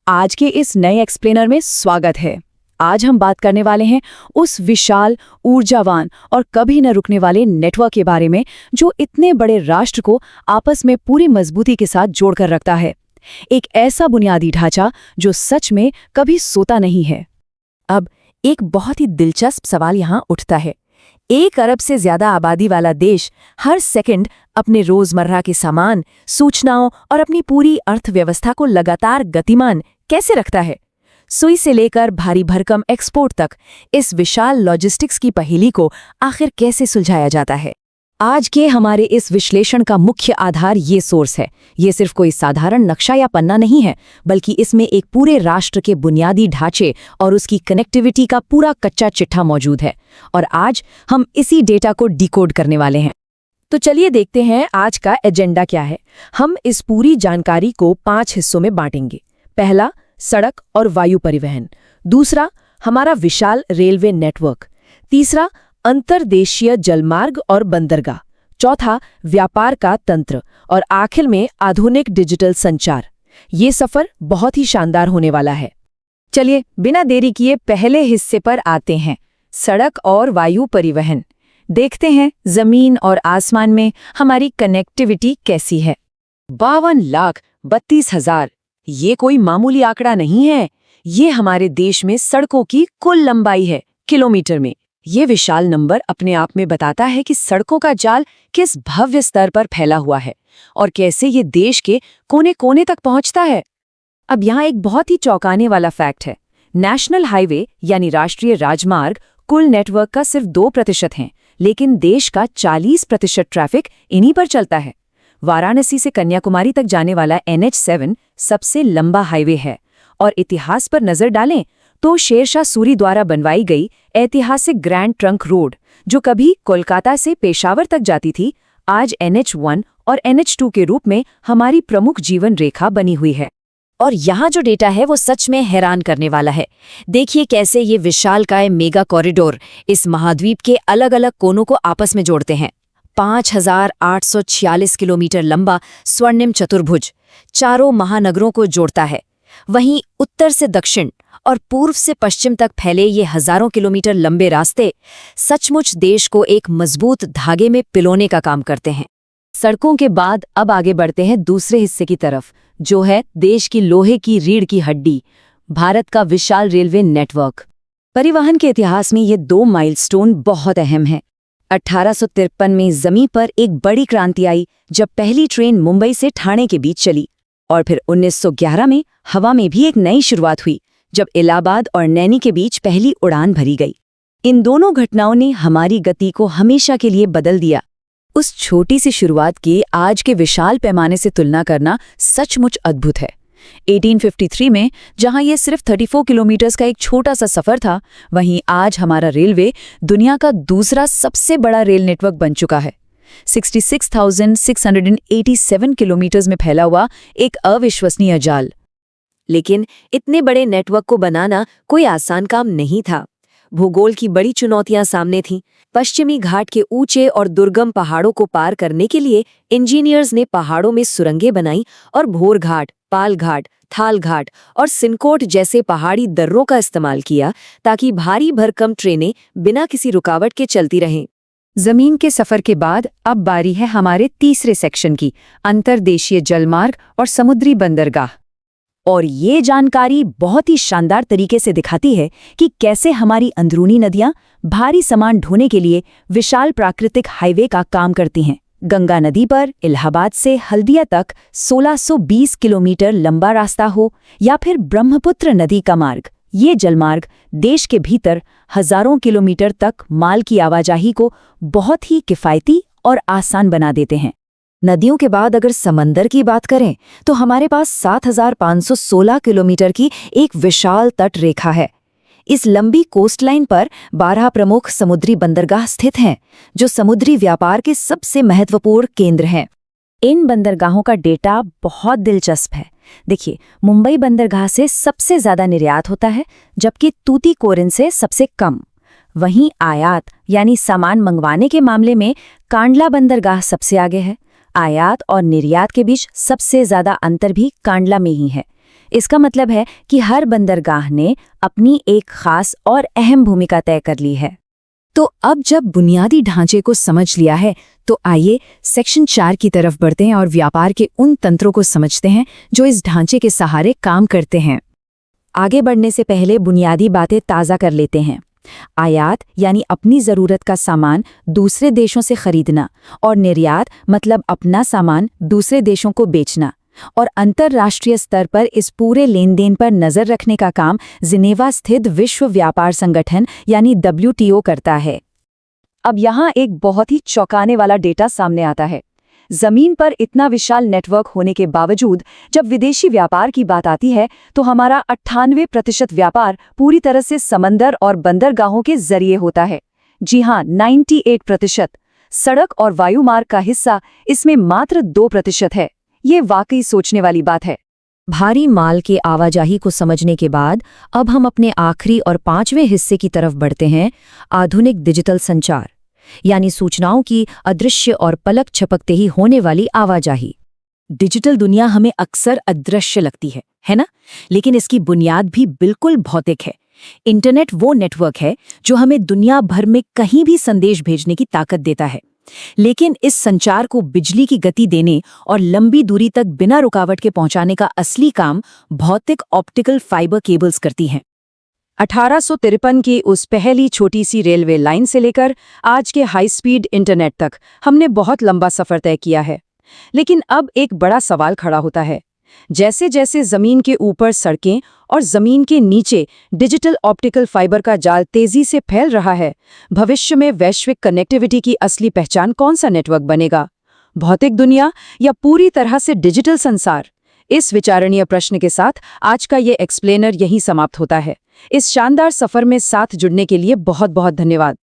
आज के इस नए एक्सप्लेनर में स्वागत है। आज हम बात करने वाले हैं उस विशाल, ऊर्जावान और कभी न रुकने वाले नेटवर्क के बारे में जो इतने बड़े राष्ट्र को आपस में पूरी मजबूती के साथ जोड़कर रखता है। एक ऐसा बुनियादी ढांचा जो सच में कभी सोता नहीं है। अब एक बहुत ही दिलचस्प सवाल यहाँ उठता है। 1 अरब से ज्यादा आबादी वाला देश हर सेकंड अपने रोजमर्रा के सामान, सूचनाओं और अपनी पूरी अर्थव्यवस्था को लगातार गतिमान कैसे रखता है? सुई से लेकर भारी भरकम एक्सपोर्ट तक इस विशाल लॉजिस्टिक्स की पहेली को आखिर कैसे सुलझाया जाता है? आज के हमारे इस विश्लेषण का मुख्य आधार ये सोर्स है। ये सिर्फ कोई साधारण नक्शा या पन्ना नहीं है, बल्कि इसमें एक पूरे राष्ट्र के बुनियादी ढांचे और उसकी कनेक्टिविटी का पूरा कच्चा चिट्ठा मौजूद है। और आज हम इसी डेटा को डिकोड करने वाले हैं। तो चलिए देखते हैं आज का एजेंडा क्या है। हम इस पूरी जानकारी को 5 हिस्सों में बांटेंगे। पहला, सड़क और वायु परिवहन। दूसरा, हमारा विशाल रेलवे नेटवर्क। तीसरा, अंतर्देशीय जलमार्ग और बंदरगाह। चौथा, व्यापार का तंत्र। और आखिर में आधुनिक डिजिटल संचार। ये सफर बहुत ही शानदार होने वाला है। चलिए बिना देरी किए पहले हिस्से पर आते हैं, सड़क और वायु परिवहन। देखते हैं जमीन और आसमान में हमारी कनेक्टिविटी कैसी है। 52,32,000 ये कोई मामूली आंकड़ा नहीं है। ये हमारे देश में सड़कों की कुल लंबाई है, किलोमीटर में। ये विशाल नंबर अपने आप में बताता है कि सड़कों का जाल किस भव्य स्तर पर फैला हुआ है और कैसे ये देश के कोने कोने तक पहुंचता है। अब यहाँ एक बहुत ही चौंकाने वाला फैक्ट है। नेशनल हाईवे यानी राष्ट्रीय राजमार्ग कुल नेटवर्क का सिर्फ 2% हैं, लेकिन देश का 40% ट्रैफिक इन्हीं पर चलता है। वाराणसी से कन्याकुमारी तक जाने वाला NH7 सबसे लंबा हाईवे है। और इतिहास पर नजर डालें तो शेरशाह सूरी द्वारा बनवाई गई ऐतिहासिक ग्रैंड ट्रंक रोड, जो कभी कोलकाता से पेशावर तक जाती थी, आज NH1 और NH2 के रूप में हमारी प्रमुख जीवन रेखा बनी हुई है। और यहाँ जो डेटा है वो सच में हैरान करने वाला है। देखिए कैसे ये विशालकाय मेगा कॉरिडोर इस महाद्वीप के अलग अलग कोनों को आपस में जोड़ते हैं। 5,846 किलोमीटर लंबा स्वर्णिम चतुर्भुज चारों महानगरों को जोड़ता है। वहीं उत्तर से दक्षिण और पूर्व से पश्चिम तक फैले ये हजारों किलोमीटर लंबे रास्ते सचमुच देश को एक मजबूत धागे में पिलोने का काम करते हैं। सड़कों के बाद अब आगे बढ़ते हैं दूसरे हिस्से की तरफ, जो है देश की लोहे की रीढ़ की हड्डी, भारत का विशाल रेलवे नेटवर्क। परिवहन के इतिहास में ये 2 माइलस्टोन बहुत अहम हैं। 1853 में जमीन पर एक बड़ी क्रांति आई जब पहली ट्रेन मुंबई से ठाणे के बीच चली। और फिर 1911 में हवा में भी एक नई शुरुआत हुई जब इलाहाबाद और नैनी के बीच पहली उड़ान भरी गई। इन दोनों घटनाओं ने हमारी गति को हमेशा के लिए बदल दिया। उस छोटी सी शुरुआत की आज के विशाल पैमाने से तुलना करना सचमुच अद्भुत है। 1853 में जहां ये सिर्फ 34 किलोमीटर का एक छोटा सा सफर था, वहीं आज हमारा रेलवे दुनिया का दूसरा सबसे बड़ा रेल नेटवर्क बन चुका है। 66,687 किलोमीटर में फैला हुआ एक अविश्वसनीय जाल। लेकिन इतने बड़े नेटवर्क को बनाना कोई आसान काम नहीं था। भूगोल की बड़ी चुनौतियां सामने थीं। पश्चिमी घाट के ऊंचे और दुर्गम पहाड़ों को पार करने के लिए इंजीनियर्स ने पहाड़ों में सुरंगें बनाई और भोर घाट, पाल घाट, थाल घाट और सिनकोट जैसे पहाड़ी दर्रों का इस्तेमाल किया ताकि भारी भरकम ट्रेनें बिना किसी रुकावट के चलती रहें। जमीन के सफर के बाद अब बारी है हमारे तीसरे सेक्शन की, अंतर्देशीय जलमार्ग और समुद्री बंदरगाह। और ये जानकारी बहुत ही शानदार तरीके से दिखाती है कि कैसे हमारी अंदरूनी नदियां भारी सामान ढोने के लिए विशाल प्राकृतिक हाईवे का काम करती हैं। गंगा नदी पर इलाहाबाद से हल्दिया तक 1620 किलोमीटर लंबा रास्ता हो, या फिर ब्रह्मपुत्र नदी का मार्ग, ये जलमार्ग देश के भीतर हजारों किलोमीटर तक माल की आवाजाही को बहुत ही किफ़ायती और आसान बना देते हैं। नदियों के बाद अगर समंदर की बात करें तो हमारे पास 7,516 किलोमीटर की एक विशाल तट रेखा है। इस लंबी कोस्टलाइन पर 12 प्रमुख समुद्री बंदरगाह स्थित हैं, जो समुद्री व्यापार के सबसे महत्वपूर्ण केंद्र हैं। इन बंदरगाहों का डेटा बहुत दिलचस्प है। देखिए, मुंबई बंदरगाह से सबसे ज्यादा निर्यात होता है, जबकि तूतीकोरिन से सबसे कम। वहीं आयात यानी सामान मंगवाने के मामले में कांडला बंदरगाह सबसे आगे है। आयात और निर्यात के बीच सबसे ज्यादा अंतर भी कांडला में ही है। इसका मतलब है कि हर बंदरगाह ने अपनी एक खास और अहम भूमिका तय कर ली है। तो अब जब बुनियादी ढांचे को समझ लिया है, तो आइए सेक्शन 4 की तरफ बढ़ते हैं और व्यापार के उन तंत्रों को समझते हैं जो इस ढांचे के सहारे काम करते हैं। आगे बढ़ने से पहले बुनियादी बातें ताज़ा कर लेते हैं। आयात यानी अपनी ज़रूरत का सामान दूसरे देशों से खरीदना, और निर्यात मतलब अपना सामान दूसरे देशों को बेचना, और अंतर्राष्ट्रीय स्तर पर इस पूरे लेन देन पर नज़र रखने का काम जिनेवा स्थित विश्व व्यापार संगठन यानी WTO करता है। अब यहाँ एक बहुत ही चौंकाने वाला डेटा सामने आता है। जमीन पर इतना विशाल नेटवर्क होने के बावजूद जब विदेशी व्यापार की बात आती है तो हमारा 98% व्यापार पूरी तरह से समंदर और बंदरगाहों के जरिए होता है। जी हाँ, 98%। सड़क और वायुमार्ग का हिस्सा इसमें मात्र 2% है। ये वाकई सोचने वाली बात है। भारी माल के आवाजाही को समझने के बाद अब हम अपने आखिरी और 5वें हिस्से की तरफ बढ़ते हैं, आधुनिक डिजिटल संचार यानी सूचनाओं की अदृश्य और पलक झपकते ही होने वाली आवाजाही। डिजिटल दुनिया हमें अक्सर अदृश्य लगती है ना? लेकिन इसकी बुनियाद भी बिल्कुल भौतिक है। इंटरनेट वो नेटवर्क है जो हमें दुनिया भर में कहीं भी संदेश भेजने की ताकत देता है। लेकिन इस संचार को बिजली की गति देने और लंबी दूरी तक बिना रुकावट के पहुंचाने का असली काम भौतिक ऑप्टिकल फाइबर केबल्स करती हैं। 1853 की उस पहली छोटी सी रेलवे लाइन से लेकर आज के हाई स्पीड इंटरनेट तक हमने बहुत लंबा सफर तय किया है। लेकिन अब एक बड़ा सवाल खड़ा होता है। जैसे जैसे जमीन के ऊपर सड़कें और जमीन के नीचे डिजिटल ऑप्टिकल फाइबर का जाल तेजी से फैल रहा है, भविष्य में वैश्विक कनेक्टिविटी की असली पहचान कौन सा नेटवर्क बनेगा? भौतिक दुनिया या पूरी तरह से डिजिटल संसार? इस विचारणीय प्रश्न के साथ आज का ये एक्सप्लेनर यहीं समाप्त होता है। इस शानदार सफर में साथ जुड़ने के लिए बहुत बहुत धन्यवाद।